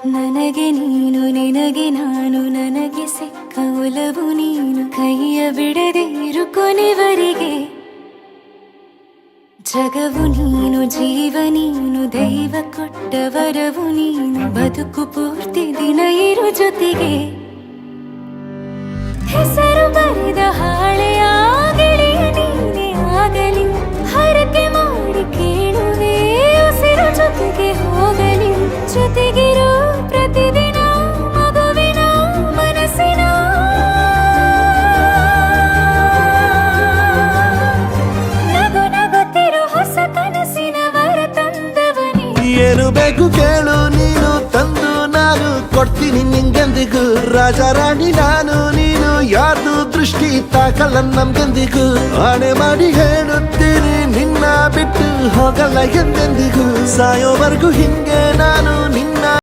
ನನಗೆ ನೀನು ನಿನಗೆ ನಾನು ನನಗೆ ಸಿಕ್ಕ ಒಲವು ನೀನು ಕೈಯ ಬಿಡದಿರು ಕೊನೆವರೆಗೆ ಜಗವು ನೀನು ಜೀವ ನೀನು ದೈವ ಕೊಟ್ಟ ವರವು ನೀನು ಬದುಕು ಪೂರ್ತಿ ದಿನ ಇರು ಜೊತೆಗೆ ಹೆಸರು ಬರೆದ ಹಾಳೆಯ ಗೆಳೆಯ ನೀನೇ ಆಗಲಿ ಹರಕೆ ಮಾಡಿ ಕೇಳುವೆ ಉಸಿರು ಜೊತೆಗೆ ಹೋಗಲಿ ಜೊತೆಗಿರೋ ಪ್ರತಿದಿನ ಮಗುವಿನ ಮನಸ್ಸಿನ ನಗು ನಗುತ್ತಿರೋ ಹೊಸ ಕನಸಿನ ವರ ತಂದವನೇ ಏನು ಬೇಕು ಕೇಳು ನೀನು ತಂದು ನಾನು ಕೊಡ್ತೀನಿ ನಿಂಗೆಂದಿಗೂ ರಾಜ ರಾಣಿ ನಾನು ನೀನು ಯಾರ್ದು ದೃಷ್ಟಿ ತಾಕಲ್ಲ ನಮ್ಗೆಂದಿಗೂ ಆಣೆ ಮಾಡಿ ಹೇಳುತ್ತೀನಿ ನಿನ್ನ ಬಿಟ್ಟು ಹೋಗಲ್ಲ ಎಂದೆಂದಿಗೂ ಸಾಯೋವರೆಗೂ ಹಿಂಗೆ ನಾನು ನಿನ್ನ